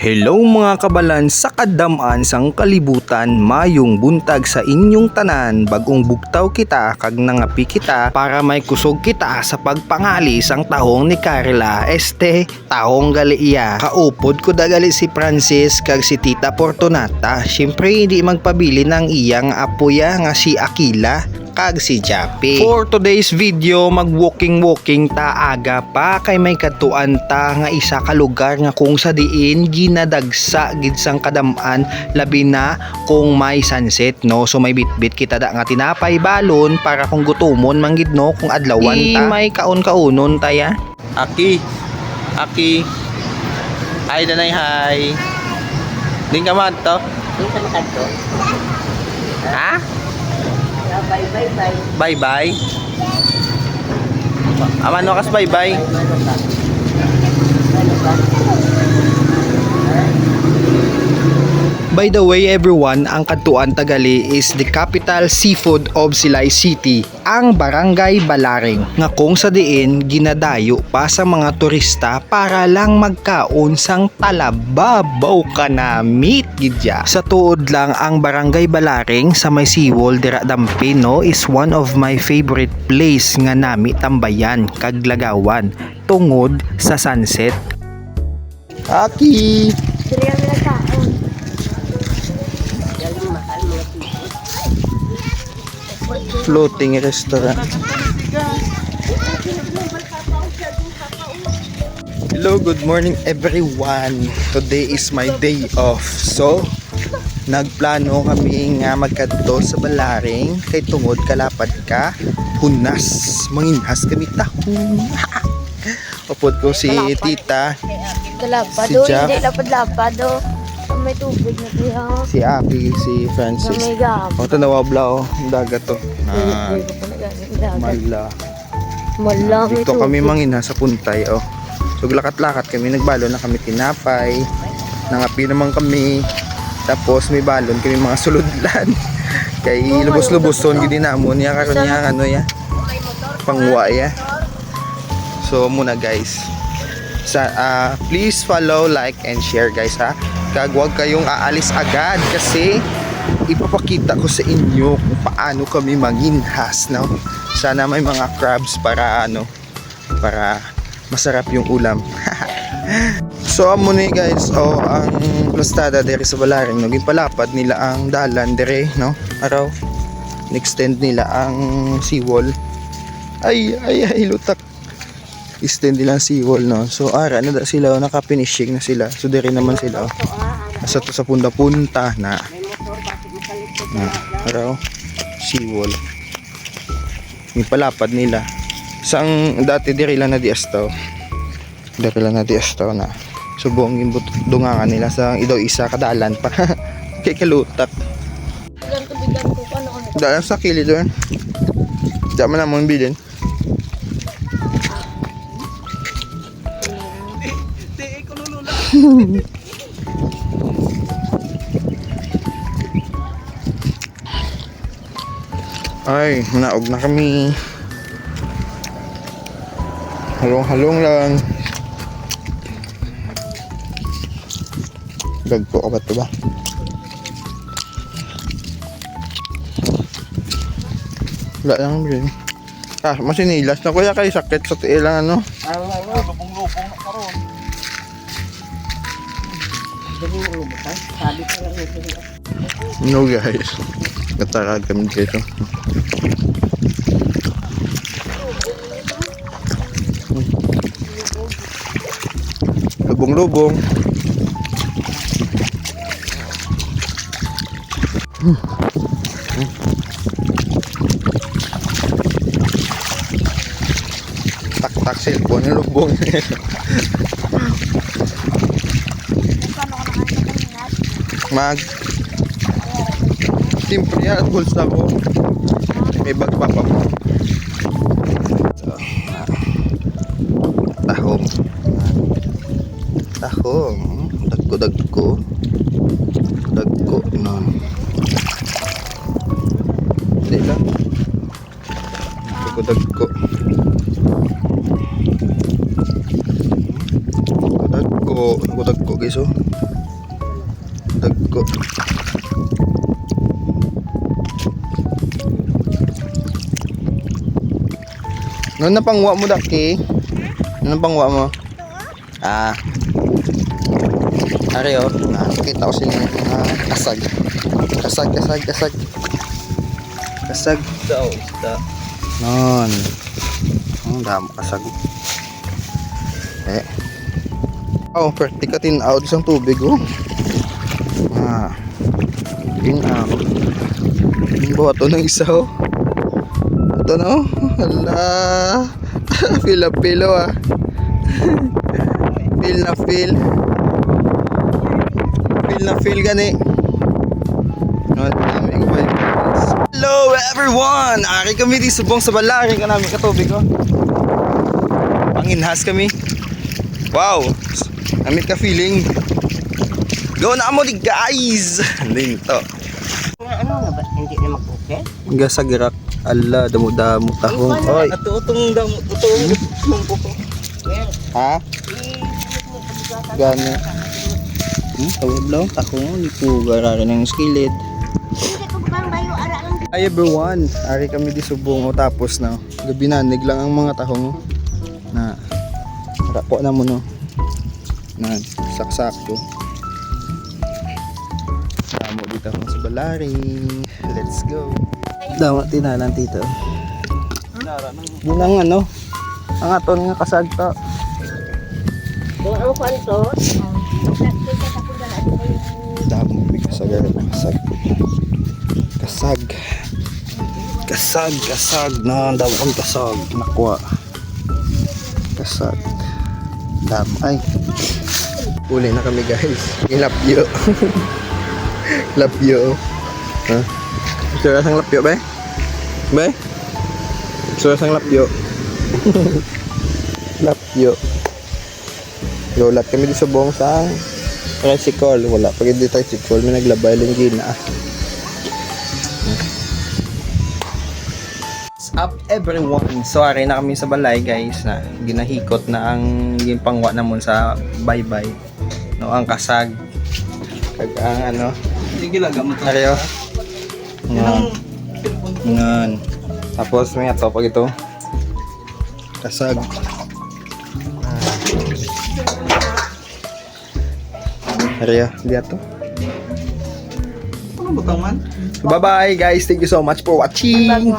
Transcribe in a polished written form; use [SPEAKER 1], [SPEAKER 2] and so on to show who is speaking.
[SPEAKER 1] Hello mga kabalan sa kadamaan sang kalibutan, mayong buntag sa inyong tanan, bagong bugtaw kita kag nangapi kita para may kusog kita sa pagpangali sang tahong ni Carla, tahong gali iya. Kaupod ko dagali si Francis kag si Tita Fortunata, syempre hindi magpabili ng iyang apoya nga si Aquila kag si Jappy. For today's video, mag-walking ta aga pa kay may katuan ta nga isa ka lugar nga kung sa diin ginadagsa gid sang kadamaan, labi na kung may sunset no. So may bitbit kita da nga tinapay balon para kung gutumon manggid no kung adlawan ta. May kaon-kaunon ta ya. Aki. Hi danay hi. Din ka man to?
[SPEAKER 2] Din ka man to?
[SPEAKER 1] Ha?
[SPEAKER 2] Bye.
[SPEAKER 1] Aman wakas bye. By the way everyone, ang Katuan Tagali is the capital seafood of Silay City, ang Barangay Balaring, nga kung sa diin ginadayo pa sa mga turista para lang magkaon sang talababaw kanamit gidya. Sa tuod lang ang Barangay Balaring sa may seawall dira Dampino is one of my favorite place nga nami tambayan kag lagawan tungod sa sunset. Aki! Floating restaurant. Hello, good morning everyone. Today is my day off. So, nagplano kami nga magkadto sa Balaring kay tungod kalapad ka hunas, manginhas kami tahong. Upod ko si Tita.
[SPEAKER 2] Kalapad
[SPEAKER 1] Si
[SPEAKER 2] o,
[SPEAKER 1] Jack.
[SPEAKER 2] hindi lapad-lapad o. May tubig na kaya.
[SPEAKER 1] Si Abby, si Francis.
[SPEAKER 2] May gam.
[SPEAKER 1] O, tanawabla o, dagat to. Mala. Dito kami mangina sa puntay oh. So lakat-lakat kami, nagbalo na kami tinapay, nangapi naman kami, tapos may balon kami mga suludlan. Kay lubos-luboson gid namon ya karon ya ano ya. Pangwa ya. So muna guys. Please follow, like and share guys ha. Kag wag kayong aalis agad kasi ipapakita ko sa inyo kung paano kami manginhas no. Sana may mga crabs para para masarap yung ulam. So amo ni guys ang plastada dere sa Balaring no, gipalapad nila ang dalan dere no, araw extend nila ang seawall. Ay lutak, extend nila ang seawall no. So ara na da sila, naka-finishing na sila. So dere naman sila sa punta na araw seawall gipalapad nila sang dati diri lang na diastaw na subong dungangan nila sa idaw isa kadalan pa kay kalutak dalan sa kilid doon daman na mong bilin ay naog na kami. Halong lang. Gagpo ka ba ito ba? Wala lang rin. Masinilas na kuya kay sakit sa tiilang ano.
[SPEAKER 3] Lubong-lubong na karon.
[SPEAKER 1] No guys. Katarad kami dito. Lubong-lubong. Tak cellphone ng lubong. Siyempre yan at bulsa ko. May bag pa pa mo. So, tahong dagko no. Sila dagko guys oh. dagko. Ano na pangwa mo, Daki? Ano na pangwa mo? Ah. Ari, oh. Nakita ko sila yung mga kasag. Kasag. Kasag.
[SPEAKER 3] Isda.
[SPEAKER 1] Non. Ang dami kasag. Oh, perti ka tinaw isang tubig, oh. Tinaw. Yung boto ng isa, oh. Ito na, oh. Hala. Pila-pilo, ah. Feel na feel. Feel na feel gani. Hello everyone! Ari kami di subong sa balari ka namin katubig, oh. Panginhas kami. Wow! Namit ka feeling. Go na mo di guys! Hindi to.
[SPEAKER 2] Ano nga ba? Hindi na mag-okay?
[SPEAKER 1] Gasagirak. Ala, damo-damo tahong. Oy.
[SPEAKER 3] Atutong damo. Utong.
[SPEAKER 1] Ha? Gani. Tawag lang. Tahong. Lipuga rin ng skillet. Hi everyone. Ari kami di subong. O tapos na. Gabi nanig lang ang mga tahong. Na. Rapo na mo no. Na. Saksak-sakto. Damo dito ako sa balaring. Let's go. Damo tinalan tito. Yun ang ano. Ang aton nga kasagta.
[SPEAKER 2] Kung ang kwanto,
[SPEAKER 1] Damo may kasag. Kasag na damo ang kasag. Nakwa. Kasag. Damo ay. Uli na kami guys. Ilapyo. Lapyo. Ha? Sura sang lapyo ba? Ba? Sura sang lapyo. Lapyo. Lolat kami di subong sa tricycle. Wala pag hindi tricycle may naglabay lang gina. What's up everyone? Sorry na kami sa balay guys na ginahikot na ang yung pangwa namon sa bye-bye. No, ang kasag. Kag ang ano.
[SPEAKER 3] Sige lang gamot.
[SPEAKER 1] Ariyo. Ngan. Tapos may ato pag ito. Kasag. Ariyo, diato.
[SPEAKER 3] Ano butang man?
[SPEAKER 1] Bye bye guys. Thank you so much for watching.